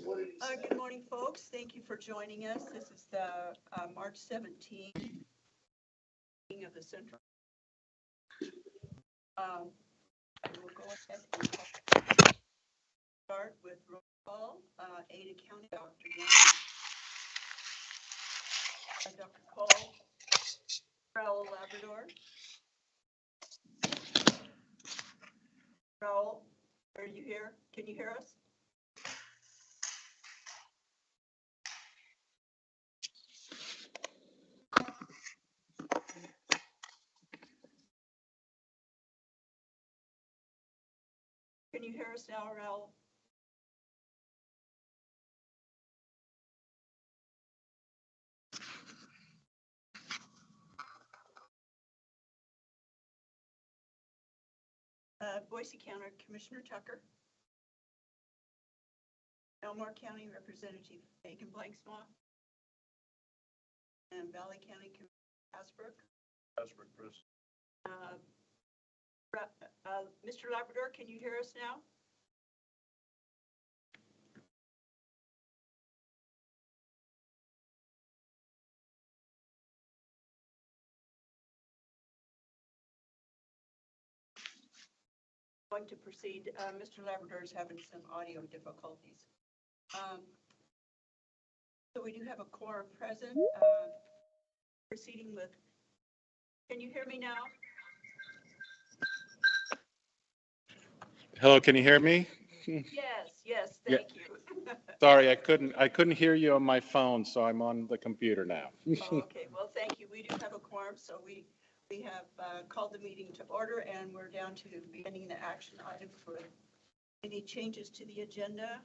Good morning, folks. Thank you for joining us. This is the March 17th meeting of the Central. I will go ahead and start with roll call. Ada County, Dr. Young, Dr. Cole, Raul Labrador. Raul, are you here? Can you hear us? Can you hear us now, Raul? Boise County Commissioner Tucker. Elmore County Representative Megan Blanksma. And Valley County Commissioner Hasbrook. Chris. Mr. Labrador, can you hear us now? Going to proceed. Mr. Labrador is having some audio difficulties. So we do have a quorum present. Proceeding with, can you hear me now? Hello, can you hear me? Yes, thank you. Sorry, I couldn't hear you on my phone, so I'm on the computer now. Okay, well, thank you. We do have a quorum, so we have called the meeting to order, and we're down to beginning the action item for any changes to the agenda.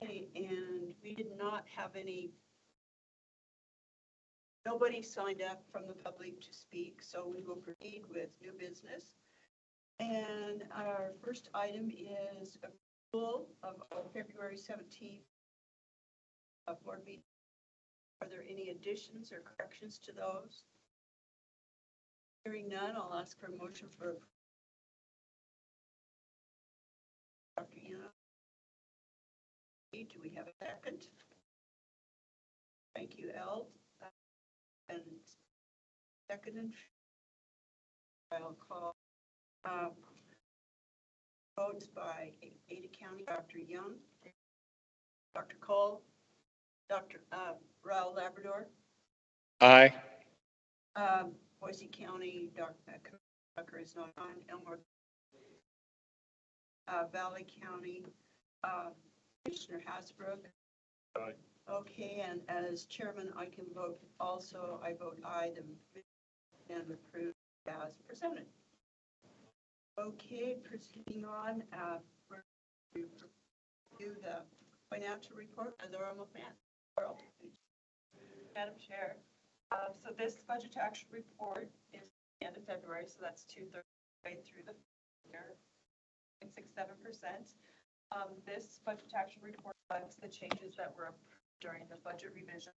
Okay, and we did not have any, nobody signed up from the public to speak, so we will proceed with new business. And our first item is approval of our February 17th board meeting. Are there any additions or corrections to those? Hearing none, I'll ask for a motion for approval. Dr. Young. Do we have a second? Thank you, Elle. And second, I'll call votes by Ada County, Dr. Young, Dr. Cole, Dr. Raul Labrador. Aye. Boise County, Dr. Tucker is not on. Elmore Valley County, Commissioner Hasbrook. Aye. Okay, and as chairman, I can vote also. I vote aye, and approve as presented. Okay, proceeding on, we're to review the financial report of the Royal World. Madam Chair, so this budget to action report is the end of February, so that's 2/3 way through the year, 0.67%. This budget to action report reflects the changes that were approved during the budget revision.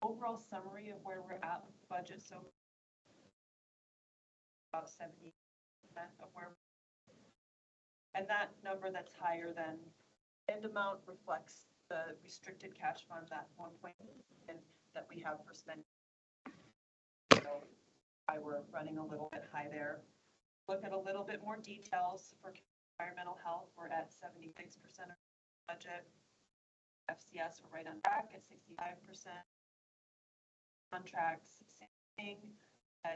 Overall summary of where we're at with the budget, so about 70% of where, and that number that's higher than end amount reflects the restricted cash fund, that 1 million that we have for spending. So we're running a little bit high there. Look at a little bit more details for environmental health. We're at 76% of the budget. FCS, we're right on track at 65%. Contracts, same thing,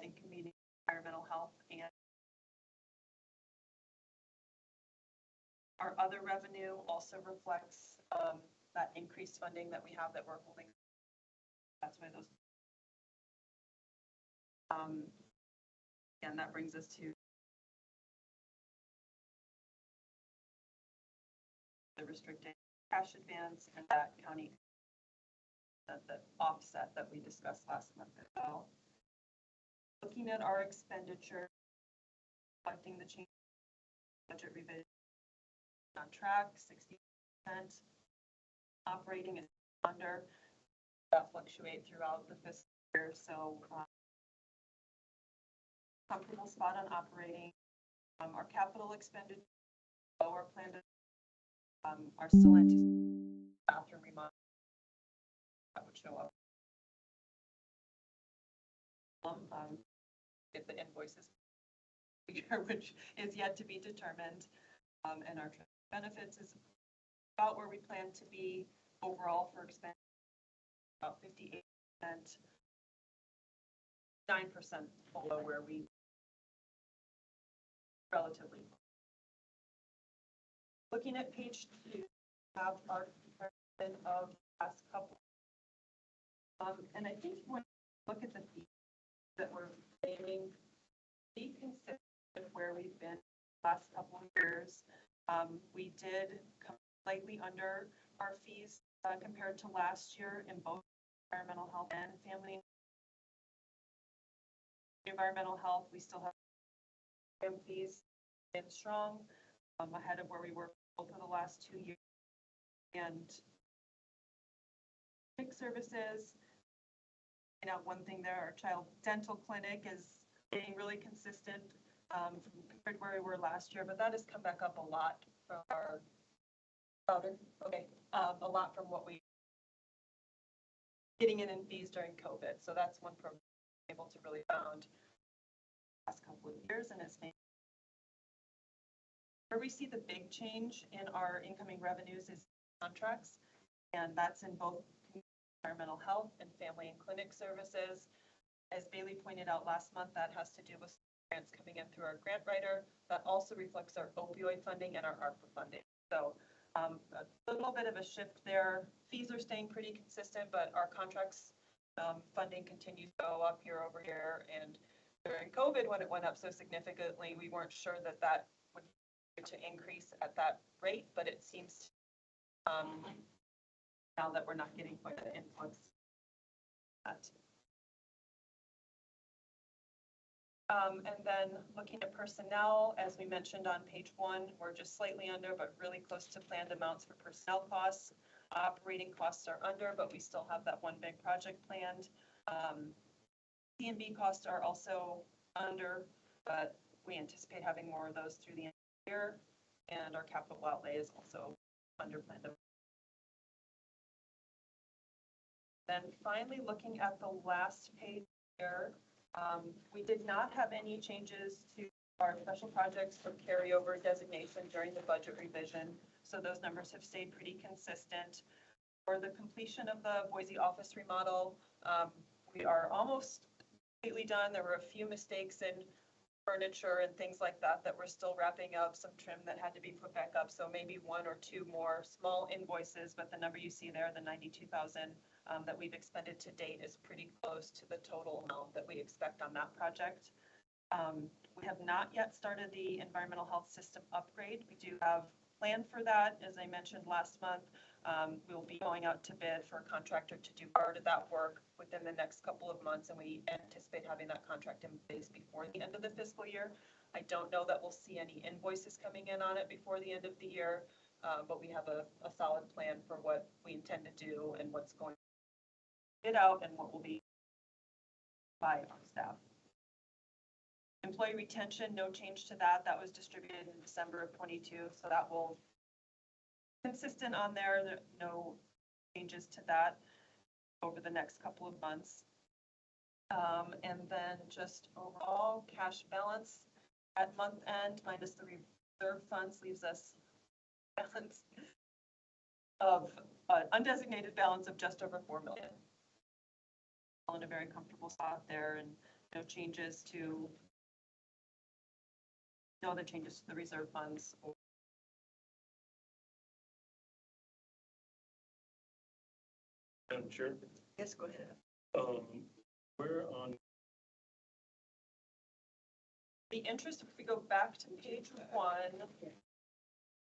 in community environmental health, and our other revenue also reflects that increased funding that we have that we're holding. That's why those. And that brings us to the restricted cash advance and that county, the offset that we discussed last month as well. Looking at our expenditure, reflecting the change budget revision on track, 60%. Operating is under, that fluctuate throughout the fiscal year, so comfortable spot on operating. Our capital expenditure, lower planned, are still anticipating bathroom remodel. That would show up. If the invoices, which is yet to be determined, and our benefits is about where we plan to be overall for expense, about 58%, 9% below where we relatively. Looking at page 2, we have our comparison of the last couple. And I think when you look at the fees that we're paying, be consistent with where we've been the last couple of years. We did come slightly under our fees compared to last year in both environmental health and family. Environmental health, we still have fees been strong, ahead of where we were both of the last 2 years. And services, you know, one thing there, our child dental clinic is being really consistent compared to where we were last year, but that has come back up a lot from our a lot from what we getting in fees during COVID. So that's one program able to really found last couple of years, and it's made where we see the big change in our incoming revenues is contracts, and that's in both environmental health and family and clinic services. As Bailey pointed out last month, that has to do with grants coming in through our grant writer. That also reflects our opioid funding and our ARPA funding. So a little bit of a shift there. Fees are staying pretty consistent, but our contracts funding continues to go up year over year. And during COVID, when it went up so significantly, we weren't sure that that would to increase at that rate, but it seems now that we're not getting quite the influx. And then looking at personnel, as we mentioned on page 1, we're just slightly under, but really close to planned amounts for personnel costs. Operating costs are under, but we still have that one big project planned. C&B costs are also under, but we anticipate having more of those through the end of the year. And our capital outlay is also under planned. Then finally, looking at the last page here, we did not have any changes to our special projects for carryover designation during the budget revision. So those numbers have stayed pretty consistent. For the completion of the Boise office remodel, we are almost completely done. There were a few mistakes in furniture and things like that that we're still wrapping up, some trim that had to be put back up. So maybe 1 or 2 more small invoices, but the number you see there, the 92,000 that we've expended to date is pretty close to the total amount that we expect on that project. We have not yet started the environmental health system upgrade. We do have planned for that. As I mentioned last month, we'll be going out to bid for a contractor to do part of that work within the next couple of months, and we anticipate having that contract in place before the end of the fiscal year. I don't know that we'll see any invoices coming in on it before the end of the year, but we have a solid plan for what we intend to do and what's going to bid out and what will be by our staff. Employee retention, no change to that. That was distributed in December of 22, so that will consistent on there. No changes to that over the next couple of months. And then just overall cash balance at month end minus the reserve funds leaves us balance of undesignated balance of just over $4 million. All in a very comfortable spot there, and no changes to no other changes to the reserve funds. Madam Chair, Yes, go ahead. where on, The interest, if we go back to page 1,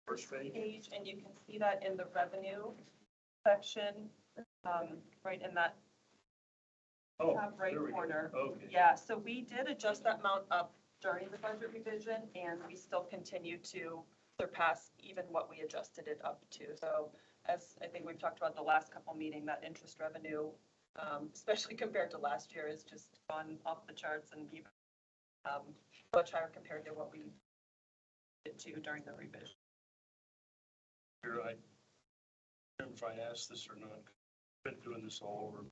first page? and you can see that in the revenue section, right in that Oh, top right there we go. corner. Okay. Yeah, so we did adjust that amount up during the budget revision, and we still continue to surpass even what we adjusted it up to. So as I think we've talked about the last couple meeting, that interest revenue, especially compared to last year, is just gone off the charts and even much higher compared to what we it to during the revision. Here, I don't know if I asked this or not. Been doing this all over.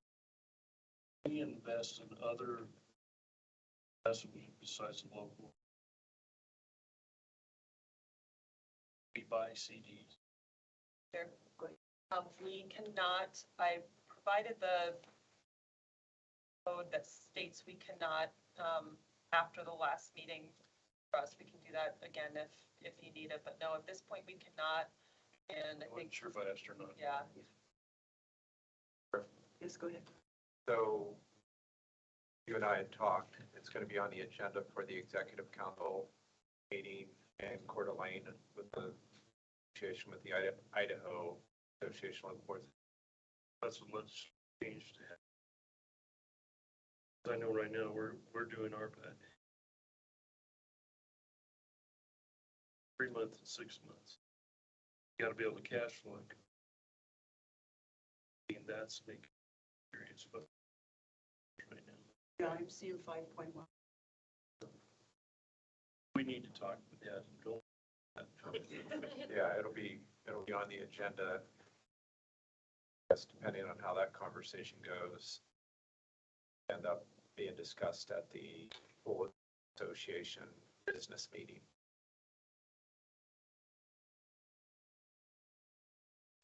We invest in other investments besides the local. We buy CDs. We cannot, I provided the code that states we cannot, after the last meeting, for us, we can do that again if you need it, but no, at this point, we cannot. And I I wasn't think, sure if I asked or not. yeah, Yes, go ahead. So you and I had talked, it's going to be on the agenda for the executive council meeting in Coeur d'Alene with the association with the Idaho Association of Boards. That's what let's change to have. I know right now we're doing our pad. 3 months and 6 months. You gotta be able to cash flow it. And that's making serious, but right now, Yeah, I'm seeing 5.1. we need to talk with that and go. Yeah, it'll be on the agenda. Yes, depending on how that conversation goes. End up being discussed at the full association business meeting.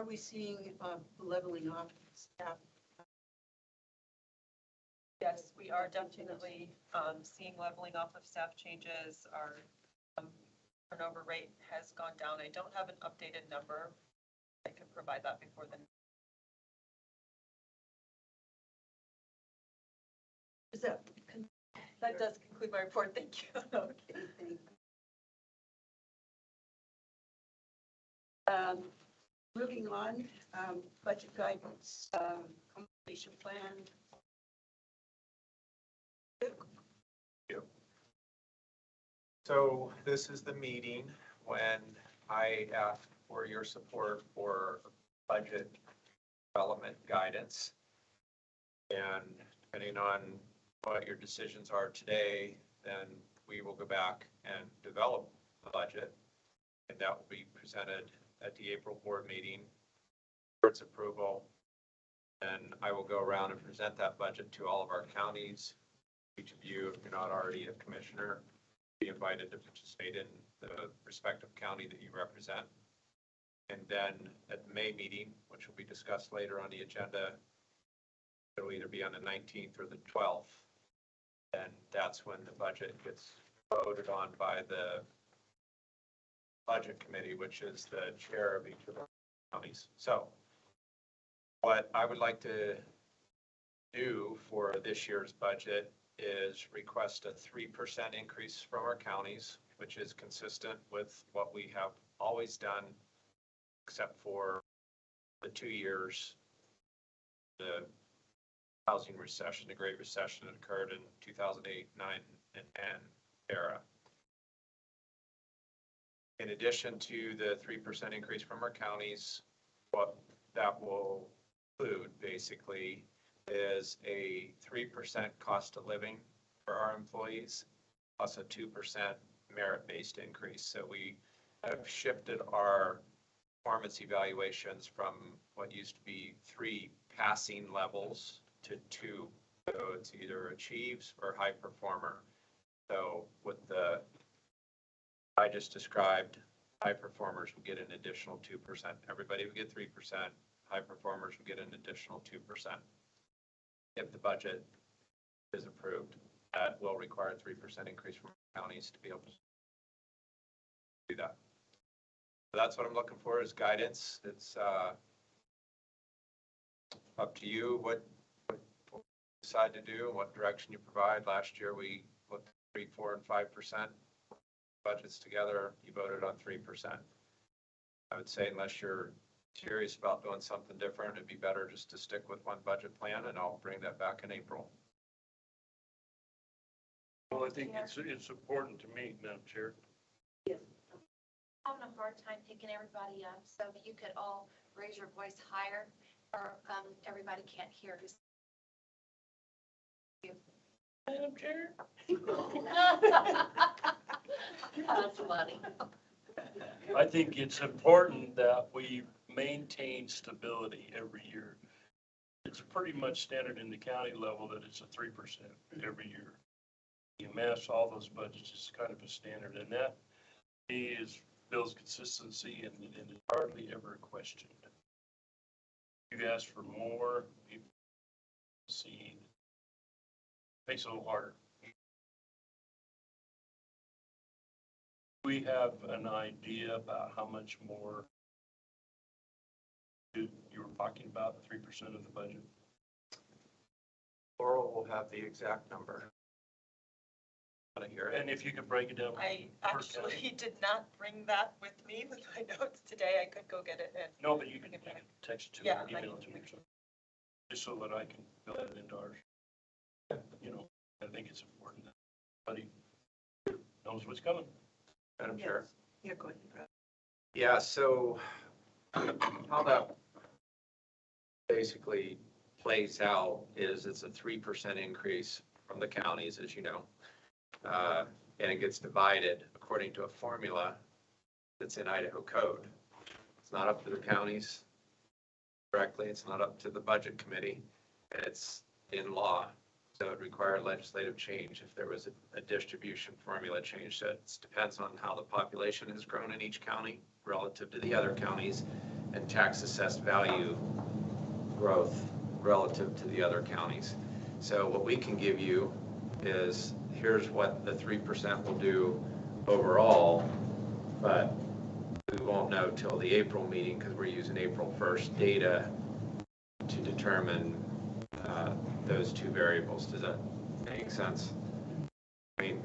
Are we seeing leveling off staff? yes, we are definitely seeing leveling off of staff changes. Our turnover rate has gone down. I don't have an updated number. I can provide that before the. Is that? That does conclude my report. Thank you. Okay, thank you. Moving on, budget guidance, completion plan. So this is the meeting when I ask for your support for budget development guidance. And depending on what your decisions are today, then we will go back and develop the budget. And that will be presented at the April board meeting for its approval. And I will go around and present that budget to all of our counties. Each of you, if you're not already a commissioner, be invited to participate in the respective county that you represent. And then at the May meeting, which will be discussed later on the agenda, it'll either be on the 19th or the 12th. And that's when the budget gets voted on by the budget committee, which is the chair of each of the counties. So what I would like to do for this year's budget is request a 3% increase from our counties, which is consistent with what we have always done, except for the 2 years, the housing recession, the Great Recession that occurred in 2008, 9, and 10 era. In addition to the 3% increase from our counties, what that will include basically is a 3% cost of living for our employees, plus a 2% merit-based increase. So we have shifted our performance evaluations from what used to be 3 passing levels to 2. So it's either achieves or high performer. So with the I just described, high performers will get an additional 2%. Everybody will get 3%. High performers will get an additional 2%. If the budget is approved, that will require a 3% increase from counties to be able to do that. So that's what I'm looking for is guidance. It's up to you what you decide to do and what direction you provide. Last year we looked at 3, 4, and 5% budgets together. You voted on 3%. I would say unless you're serious about doing something different, it'd be better just to stick with one budget plan, and I'll bring that back in April. Well, I think it's important to me, Madam Chair. Having a hard time picking everybody up, so if you could all raise your voice higher, or everybody can't hear. Madam Chair? That's funny. I think it's important that we maintain stability every year. It's pretty much standard in the county level that it's a 3% every year. EMS, all those budgets is kind of a standard, and that is builds consistency and it's hardly ever questioned. You ask for more, people see, makes it a little harder. We have an idea about how much more you were talking about, 3% of the budget. Laurel will have the exact number. I want to hear it. And if you could break it down. I per actually county. did not bring that with me with my notes today. I could go get it and. No, but you can text it to me, Yeah, or I email it to me, can. just so that I can build it into ours. You know, I think it's important that everybody knows what's coming. Madam Chair. Yeah, go ahead, Brad. Yeah, so how that basically plays out is it's a 3% increase from the counties, as you know. And it gets divided according to a formula that's in Idaho code. It's not up to the counties directly. It's not up to the budget committee. And it's in law. So it required legislative change if there was a distribution formula change. So it depends on how the population has grown in each county relative to the other counties and tax assessed value growth relative to the other counties. So what we can give you is here's what the 3% will do overall, but we won't know till the April meeting because we're using April 1st data to determine those two variables. Does that make sense? I mean,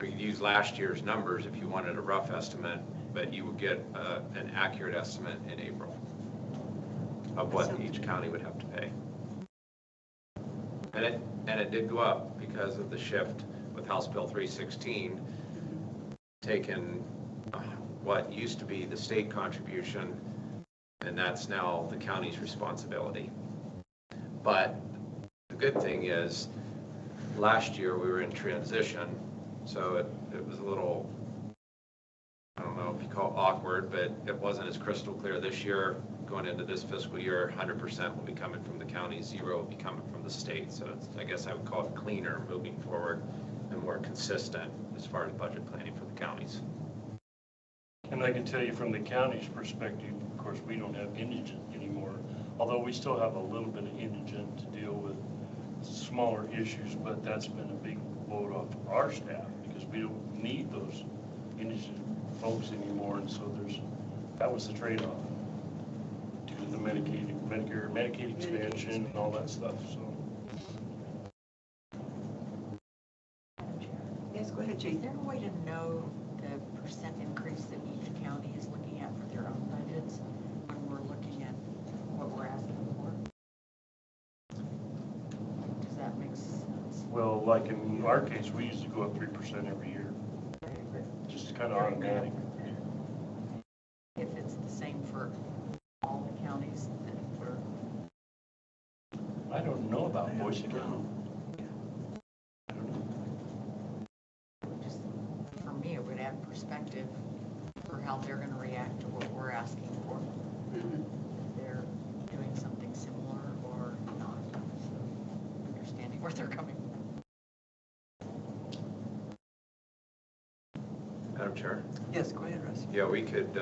we could use last year's numbers if you wanted a rough estimate, but you would get an accurate estimate in April of what each county would have to pay. And it did go up because of the shift with House Bill 316, taking what used to be the state contribution, and that's now the county's responsibility. But the good thing is, last year we were in transition, so it was a little, I don't know if you call it awkward, but it wasn't as crystal clear this year. Going into this fiscal year, 100% will be coming from the county, 0 will be coming from the state. So it's, I guess I would call it cleaner moving forward and more consistent as far as budget planning for the counties. And I can tell you from the county's perspective, of course, we don't have indigent anymore, although we still have a little bit of indigent to deal with smaller issues, but that's been a big load off our staff because we don't need those indigent folks anymore. And so that was the trade-off due to the Medicaid expansion and all that stuff, so. Yes, go ahead, Is Jane. there a way to know the percent increase that each county is looking at for their own budgets when we're looking at what we're asking for? Does that make sense? Well, like in our case, we usually go up 3% every year, just kind of automatic. If it's the same for all the counties, then we're, I don't know about Boise County. just, for me, it would add perspective for how they're gonna react to what we're asking for. If they're doing something similar or not, so understanding where they're coming from. Madam Chair? Yes, go ahead, Russ. Yeah, we could,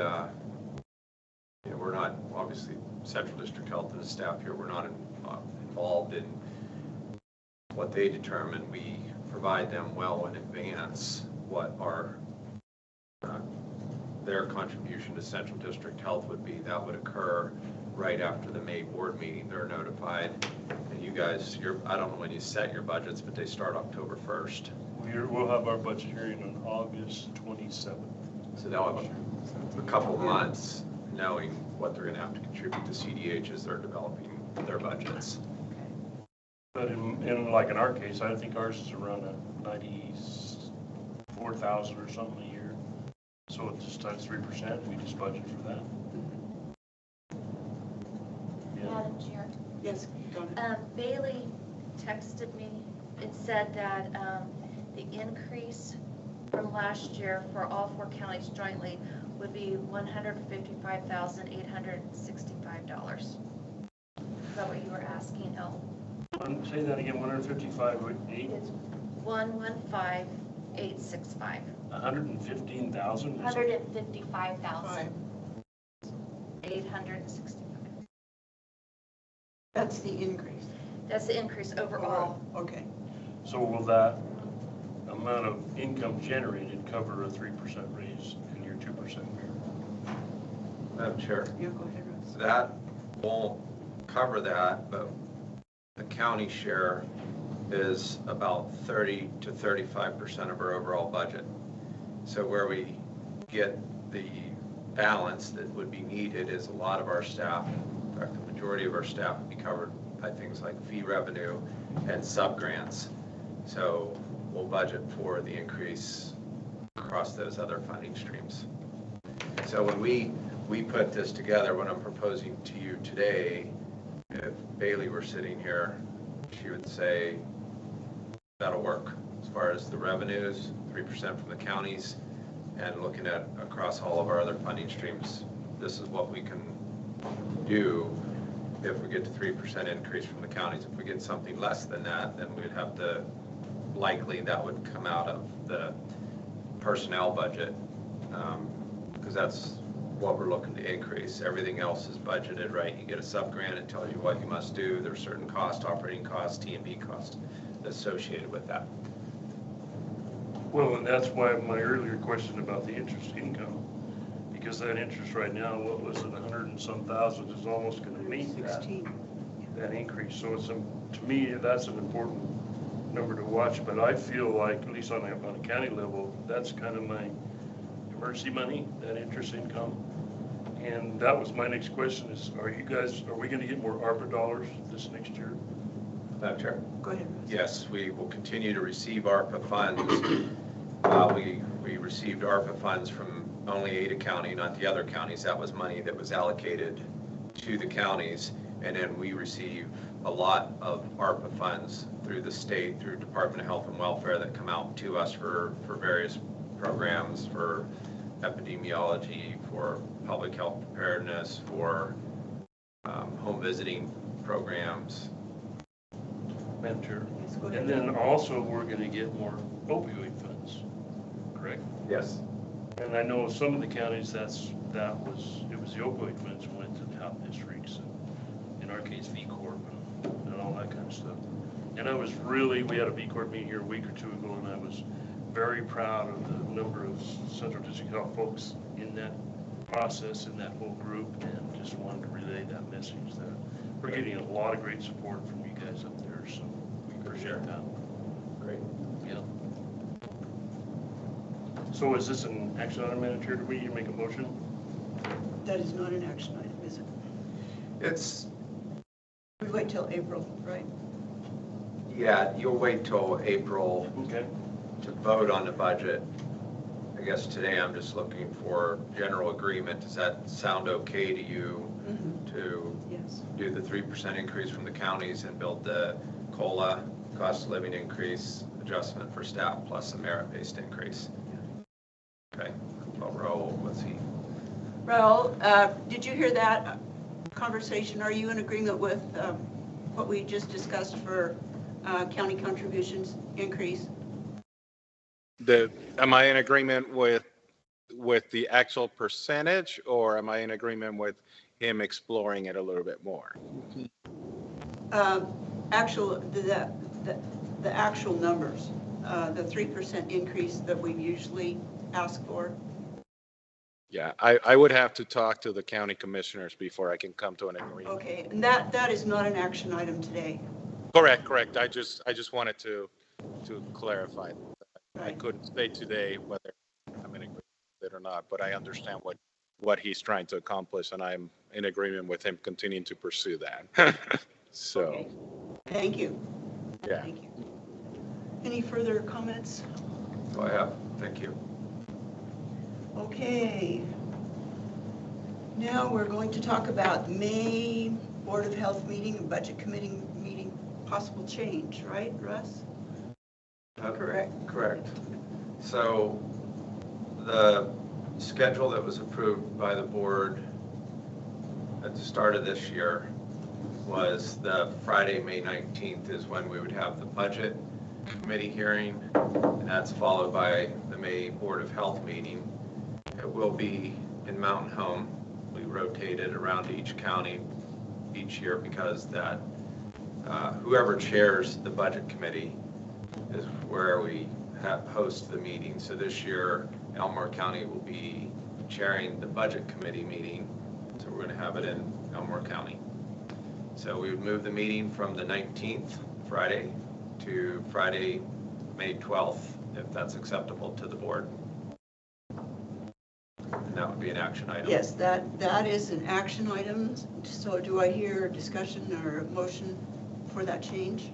we're not, obviously, Central District Health and the staff here, we're not involved in what they determine. We provide them well in advance what their contribution to Central District Health would be. That would occur right after the May board meeting. They're notified. And you guys, I don't know when you set your budgets, but they start October 1st. We'll have our budget hearing on August 27th. So they'll have a couple months knowing what they're going to have to contribute to CDH as they're developing their budgets. But in our case, I think ours is around 94,000 or something a year. So it's just times 3%, we just budget for that. Yeah. Madam Chair, Yes, Donna. Bailey texted me and said that the increase from last year for all 4 counties jointly would be $155,865. Is that what you were asking, El? Say that again, 155, 8, It's 115,865. 115,000? 155,865. That's the increase. That's the increase overall. Okay. So will that amount of income generated cover a 3% raise in your 2% here? Madam Chair, Yeah, go ahead, Russ. that won't cover that, but the county share is about 30 to 35% of our overall budget. So where we get the balance that would be needed is a lot of our staff, in fact, the majority of our staff would be covered by things like fee revenue and sub-grants. So we'll budget for the increase across those other funding streams. So when we put this together, what I'm proposing to you today, if Bailey were sitting here, she would say, that'll work. As far as the revenues, 3% from the counties, and looking at across all of our other funding streams, this is what we can do if we get to 3% increase from the counties. If we get something less than that, then we'd have to, likely that would come out of the personnel budget, because that's what we're looking to increase. Everything else is budgeted, right? You get a sub-grant, it tells you what you must do. There's certain costs, operating costs, T&B costs associated with that. Well, and that's why my earlier question about the interest income, because that interest right now, what was it, 100 and some thousand is almost going to meet that 16. increase. So it's, to me, that's an important number to watch, but I feel like, at least on a county level, that's kind of my emergency money, that interest income. And that was my next question is, are we going to get more ARPA dollars this next year? Madam Chair? Go ahead, Russ. Yes, we will continue to receive ARPA funds. We received ARPA funds from only Ada County, not the other counties. That was money that was allocated to the counties. And then we receive a lot of ARPA funds through the state, through Department of Health and Welfare that come out to us for various programs, for epidemiology, for public health preparedness, for home visiting programs. Madam Chair. Yes, go ahead. And then also, we're going to get more opioid funds, correct? Yes. And I know some of the counties, it was the opioid funds went to the health districts, and in our case, V Corp and all that kind of stuff. And we had a V Corp meeting here a week or two ago, and I was very proud of the number of Central District Health folks in that process, in that whole group, and just wanted to relay that message that we're getting a lot of great support from you guys up there, so we appreciate that. Great. Yeah. So is this an action item, Madam Chair? Do we need to make a motion? That is not an action item, is it? It's, We wait till April, right? yeah, you'll wait till April Okay. to vote on the budget. I guess today I'm just looking for general agreement. Does that sound okay to you to Yes. do the 3% increase from the counties and build the COLA, cost of living increase adjustment for staff plus a merit-based increase? Okay, well, Raul, let's see. Raul, did you hear that conversation? Are you in agreement with what we just discussed for county contributions increase? Am I in agreement with the actual percentage, or am I in agreement with him exploring it a little bit more? The actual numbers, the 3% increase that we usually ask for. Yeah, I would have to talk to the county commissioners before I can come to an agreement. Okay, and that is not an action item today. Correct. I just wanted to clarify. I Right. couldn't say today whether I'm in agreement with it or not, but I understand what he's trying to accomplish, and I'm in agreement with him continuing to pursue that. So, Okay. Thank you. yeah. Thank you. Any further comments? That's all I have. Thank you. Okay. Now we're going to talk about May Board of Health meeting and Budget Committee meeting, possible change, right, Russ? Correct. Correct. So the schedule that was approved by the board at the start of this year was the Friday, May 19th is when we would have the budget committee hearing. And that's followed by the May Board of Health meeting. It will be in Mountain Home. We rotate it around each county each year because that whoever chairs the budget committee is where we host the meeting. So this year, Elmore County will be chairing the budget committee meeting. So we're going to have it in Elmore County. So we would move the meeting from the 19th, Friday, to Friday, May 12th, if that's acceptable to the board. And that would be an action item. Yes, that is an action item. So do I hear discussion or motion for that change?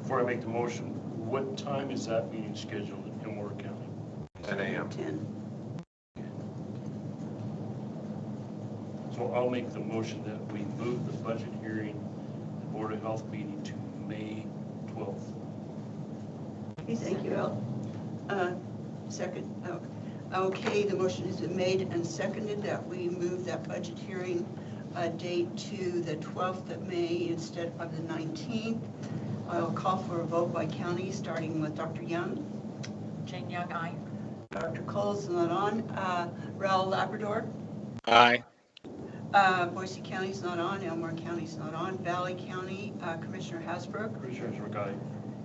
Before I make the motion, what time is that meeting scheduled in Elmore County? 10 a.m. 10. So I'll make the motion that we move the budget hearing, the Board of Health meeting to May 12th. Okay, thank you, Al. Second. Okay, the motion has been made and seconded that we move that budget hearing date to the 12th of May instead of the 19th. I'll call for a vote by county, starting with Dr. Young. Jane Young, aye. Dr. Cole's not on. Raul Labrador. Aye. Boise County's not on. Elmore County's not on. Valley County, Commissioner Hasbrook. Commissioner Hasbrook, aye.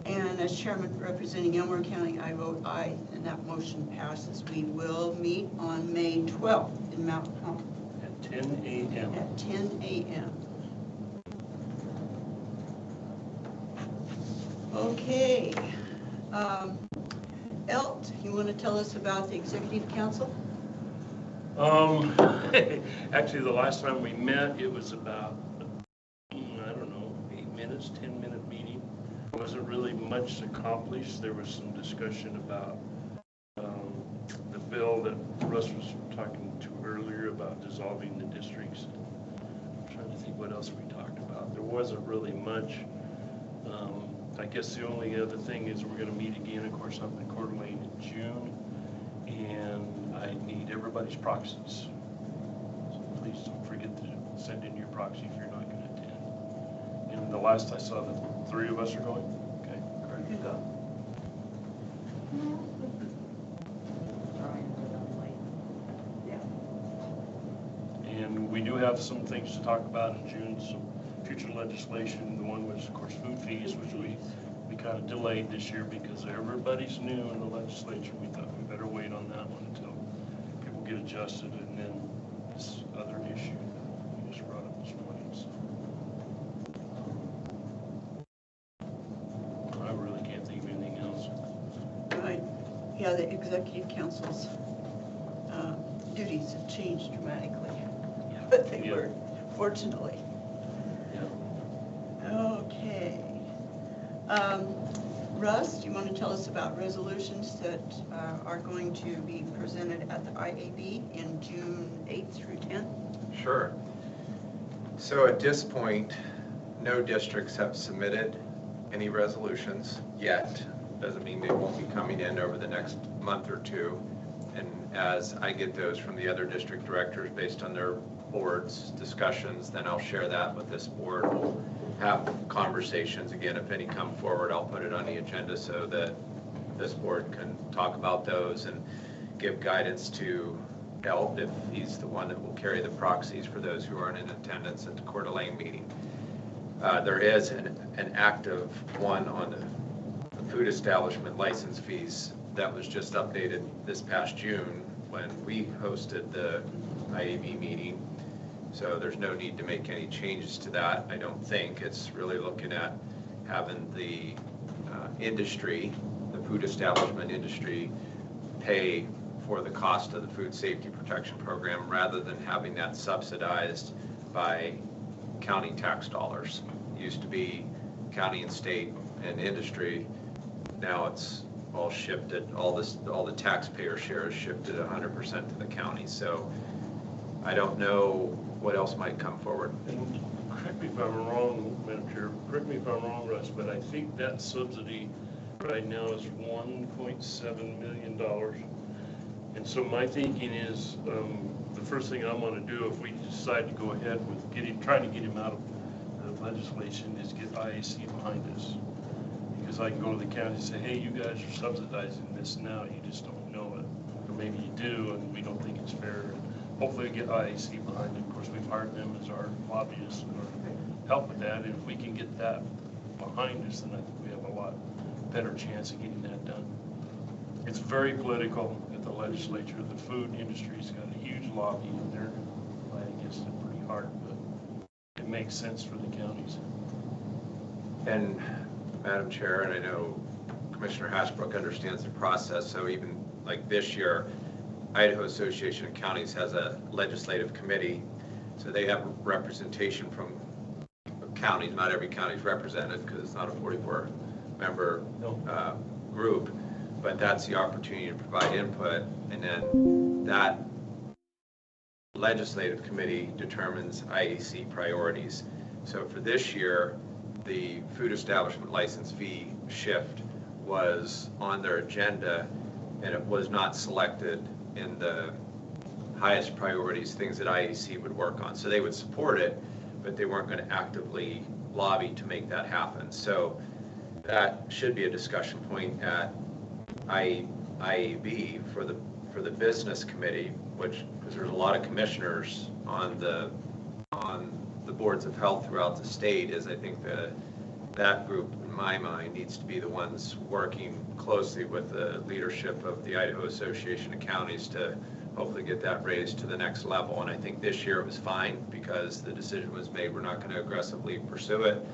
And as chairman representing Elmore County, I vote aye, and that motion passes. We will meet on May 12th in Mountain Home At 10 a.m. at 10 a.m. Okay. Elt, you want to tell us about the executive council? Actually, the last time we met, it was about, I don't know, 8 minutes, 10-minute meeting. Wasn't really much accomplished. There was some discussion about the bill that Russ was talking to earlier about dissolving the districts. I'm trying to think what else we talked about. There wasn't really much. I guess the only other thing is we're going to meet again, of course, up in Coeur d'Alene in June, and I need everybody's proxies. So please don't forget to send in your proxy if you're not going to attend. And the last I saw, the 3 of us are going. Okay, You correct. can go. And we do have some things to talk about in June, some future legislation. The one was, of course, food fees, which we kind of delayed this year because everybody's new in the legislature. We thought we better wait on that one until people get adjusted. And then this other issue we just brought up this morning. So I really can't think of anything else. Right. Yeah, the executive council's duties have changed dramatically, but they Yeah. were, fortunately. Okay. Russ, do you want to tell us about resolutions that are going to be presented at the IAB in June 8th through 10th? Sure. So at this point, no districts have submitted any resolutions yet. Doesn't mean they won't be coming in over the next month or two. And as I get those from the other district directors based on their board's discussions, then I'll share that with this board. We'll have conversations. Again, if any come forward, I'll put it on the agenda so that this board can talk about those and give guidance to Elt if he's the one that will carry the proxies for those who aren't in attendance at the Coeur d'Alene meeting. There is an active one on the food establishment license fees that was just updated this past June when we hosted the IAB meeting. So there's no need to make any changes to that, I don't think. It's really looking at having the industry, the food establishment industry, pay for the cost of the food safety protection program rather than having that subsidized by county tax dollars. It used to be county and state and industry. Now it's all shifted, all the taxpayer share is shifted 100% to the county. So I don't know what else might come forward. And correct me if I'm wrong, Madam Chair, correct me if I'm wrong, Russ, but I think that subsidy right now is $1.7 million. And so my thinking is, the first thing I'm gonna do if we decide to go ahead with trying to get him out of the legislation is get IAC behind us. Because I can go to the county and say, hey, you guys are subsidizing this now, you just don't know it. Or maybe you do, and we don't think it's fair. Hopefully get IAC behind it. Of course, we've hired them as our lobbyists or help with that. And if we can get that behind us, then I think we have a lot better chance of getting that done. It's very political at the legislature. The food industry's got a huge lobby and they're fighting against it pretty hard, but it makes sense for the counties. And Madam Chair, and I know Commissioner Hasbrook understands the process, so even like this year, Idaho Association of Counties has a legislative committee, so they have representation from counties. Not every county is represented because it's not a 44-member group, but that's the opportunity to provide input, and then that legislative committee determines IAC priorities. So for this year, the food establishment license fee shift was on their agenda, and it was not selected in the highest priorities, things that IAC would work on. So they would support it, but they weren't going to actively lobby to make that happen. So that should be a discussion point at IAB for the business committee, which, because there's a lot of commissioners on the boards of health throughout the state, is I think that group, in my mind, needs to be the ones working closely with the leadership of the Idaho Association of Counties to hopefully get that raised to the next level. And I think this year it was fine because the decision was made, we're not going to aggressively pursue it,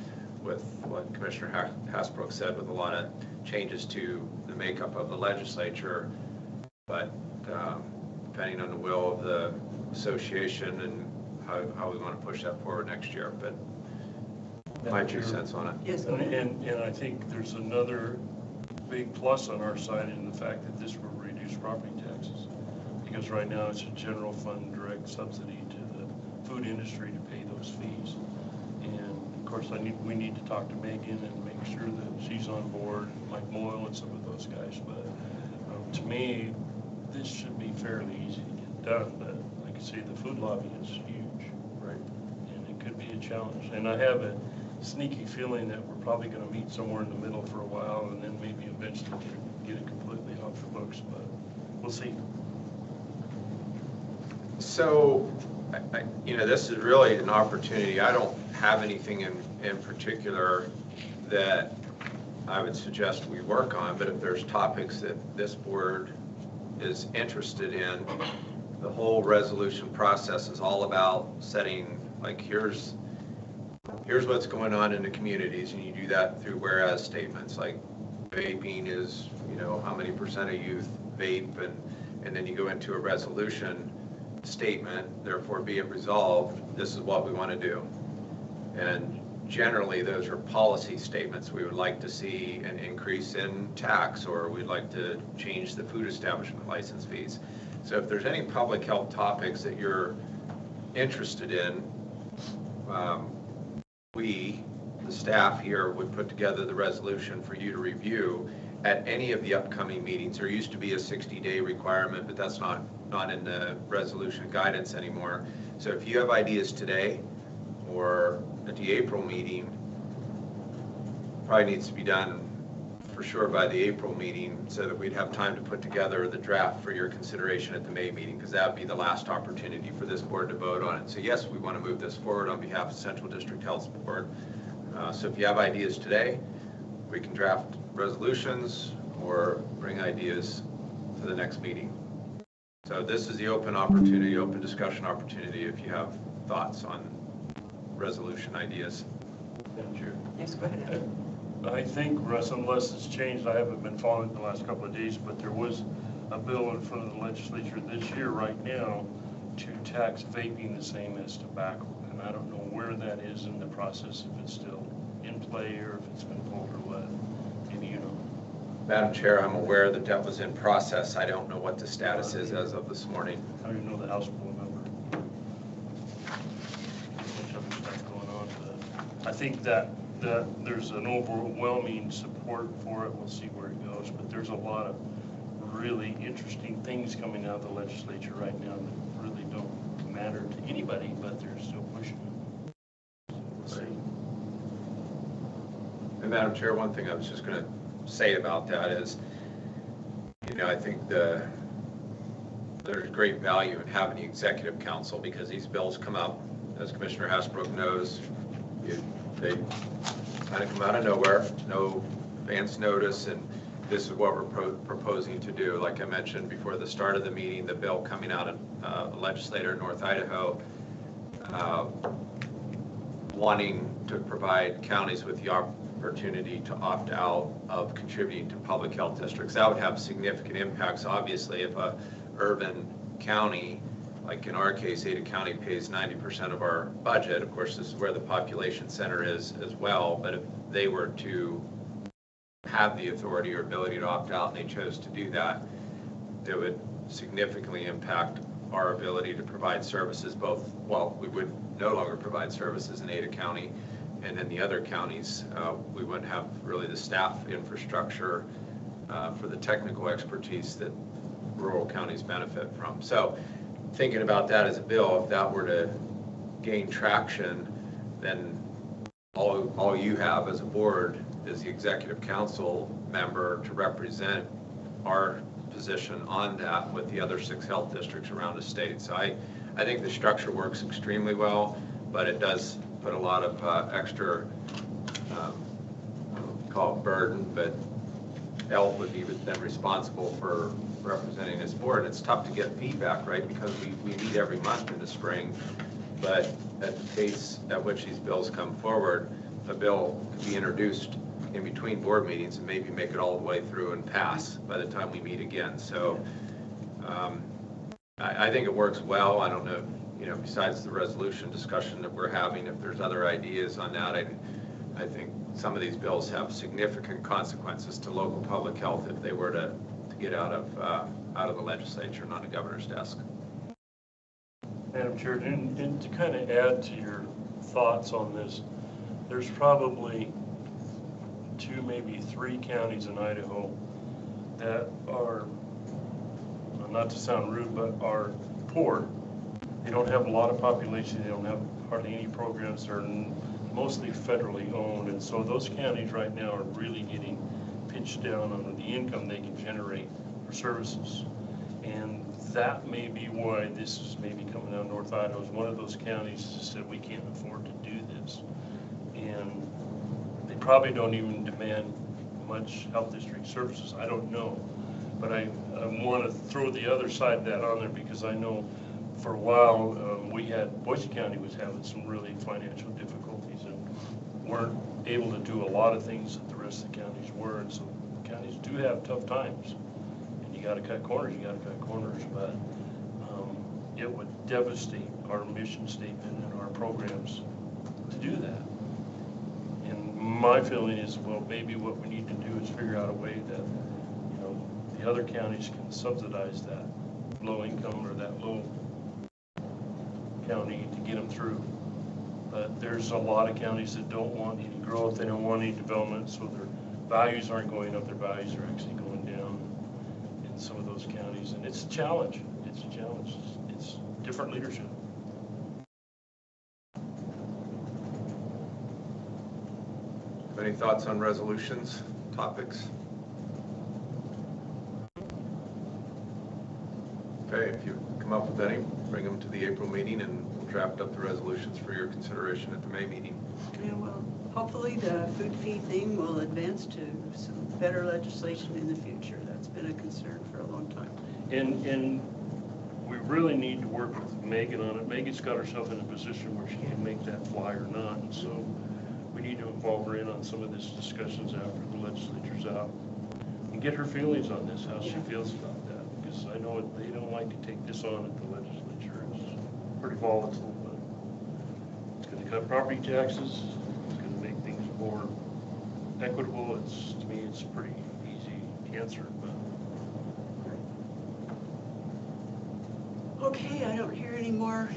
with what Commissioner Hasbrook said, with a lot of changes to the makeup of the legislature. But depending on the will of the association and how we want to push that forward next year. But my 2 cents on it. Yes. And I think there's another big plus on our side in the fact that this will reduce property taxes. Because right now it's a general fund direct subsidy to the food industry to pay those fees. And of course we need to talk to Megan and make sure that she's on board, like Moyle and some of those guys. But to me, this should be fairly easy to get done. But like I say, the food lobby is huge. Right. And it could be a challenge. And I have a sneaky feeling that we're probably going to meet somewhere in the middle for a while and then maybe eventually get it completely off the books, but we'll see. So, this is really an opportunity. I don't have anything in particular that I would suggest we work on, but if there's topics that this board is interested in, the whole resolution process is all about setting, like, here's what's going on in the communities, and you do that through whereas statements, like vaping is, how many % of youth vape, and then you go into a resolution statement, therefore be it resolved, this is what we want to do. And generally those are policy statements. We would like to see an increase in tax, or we'd like to change the food establishment license fees. So if there's any public health topics that you're interested in, we, the staff here, would put together the resolution for you to review at any of the upcoming meetings. There used to be a 60-day requirement, but that's not in the resolution guidance anymore. So if you have ideas today or at the April meeting, probably needs to be done for sure by the April meeting so that we'd have time to put together the draft for your consideration at the May meeting, because that would be the last opportunity for this board to vote on it. So yes, we want to move this forward on behalf of Central District Health Board. So if you have ideas today, we can draft resolutions or bring ideas to the next meeting. So this is the open opportunity, open discussion opportunity if you have thoughts on resolution ideas. Yes, go ahead. I think, Russ, unless it's changed, I haven't been following it the last couple of days, but there was a bill in front of the legislature this year right now to tax vaping the same as tobacco. And I don't know where that is in the process, if it's still in play or if it's been pulled or what. Maybe you know. Madam Chair, I'm aware that that was in process. I don't know what the status is as of this morning. How do you know the House bill number? I think that there's an overwhelming support for it. We'll see where it goes, but there's a lot of really interesting things coming out of the legislature right now that really don't matter to anybody, but they're still pushing it. We'll see. And Madam Chair, one thing I was just going to say about that is, I think there's great value in having the executive council because these bills come up, as Commissioner Hasbrook knows, they kind of come out of nowhere, no advance notice, and this is what we're proposing to do. Like I mentioned before the start of the meeting, the bill coming out of a legislator in North Idaho wanting to provide counties with the opportunity to opt out of contributing to public health districts. That would have significant impacts. Obviously, if a urban county, like in our case, Ada County pays 90% of our budget. Of course, this is where the population center is as well. But if they were to have the authority or ability to opt out and they chose to do that, it would significantly impact our ability to provide services we would no longer provide services in Ada County, and in the other counties, we wouldn't have really the staff infrastructure for the technical expertise that rural counties benefit from. So thinking about that as a bill, if that were to gain traction, then all you have as a board is the executive council member to represent our position on that with the other 6 health districts around the state. So I think the structure works extremely well, but it does put a lot of extra, call it burden, but Health would be then responsible for representing this board. And it's tough to get feedback, right? Because we meet every month in the spring, but at the pace at which these bills come forward, a bill could be introduced in between board meetings and maybe make it all the way through and pass by the time we meet again. So I think it works well. I don't know, besides the resolution discussion that we're having, if there's other ideas on that, I think some of these bills have significant consequences to local public health if they were to get out of the legislature and on the governor's desk. Madam Chair, and to kind of add to your thoughts on this, there's probably 2, maybe 3 counties in Idaho that are, not to sound rude, but are poor. They don't have a lot of population. They don't have hardly any programs. They're mostly federally owned. And so those counties right now are really getting pinched down on the income they can generate for services. And that may be why this is maybe coming out of North Idaho. Is one of those counties that said we can't afford to do this. And they probably don't even demand much health district services. I don't know. But I want to throw the other side of that on there because I know for a while Boise County was having some really financial difficulties and weren't able to do a lot of things that the rest of the counties were. And so counties do have tough times. And you got to cut corners, but it would devastate our mission statement and our programs to do that. And my feeling is, well, maybe what we need to do is figure out a way that, the other counties can subsidize that low income or that low county to get them through. But there's a lot of counties that don't want any growth, they don't want any development, so their values aren't going up, their values are actually going down in some of those counties. And it's a challenge. It's different leadership. Any thoughts on resolutions, topics? Okay, if you come up with any, bring them to the April meeting and we'll draft up the resolutions for your consideration at the May meeting. Yeah, well, hopefully the food fee thing will advance to some better legislation in the future. That's been a concern for a long time. And we really need to work with Megan on it. Megan's got herself in a position where she can make that fly or not. And so we need to involve her in on some of these discussions after the legislature's out and get her feelings on this, how she feels about that. Because I know they don't like to take this on at the legislature. It's pretty volatile, but it's going to cut property taxes. It's going to make things more equitable. To me, it's a pretty easy answer. But Okay, I don't hear any more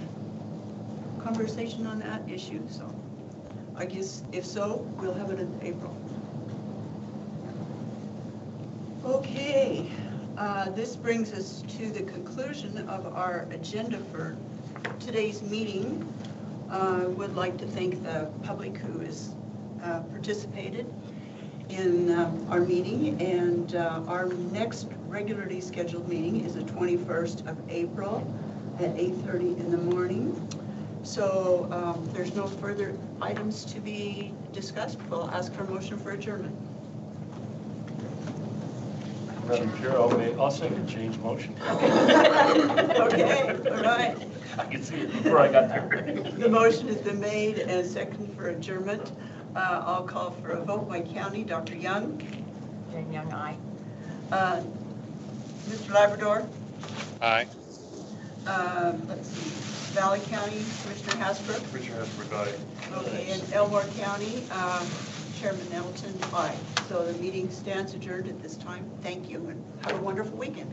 conversation on that issue, so I guess if so, we'll have it in April. Okay, this brings us to the conclusion of our agenda for today's meeting. Would like to thank the public who has participated in our meeting, and our next regularly scheduled meeting is the 21st of April at 8:30 in the morning. So there's no further items to be discussed. We'll ask for a motion for adjournment. Madam Chair, I'll second Jane's motion. Okay, all right. I can see it before I got there. The motion has been made and seconded for adjournment. I'll call for a vote by county. Dr. Young? Jane Young, aye. Mr. Labrador? Aye. Let's see, Valley County, Commissioner Hasbrook? Richard Hasbrook, aye. Okay, and Elmore County, Chairman Nelson, aye. So the meeting stands adjourned at this time. Thank you, and have a wonderful weekend.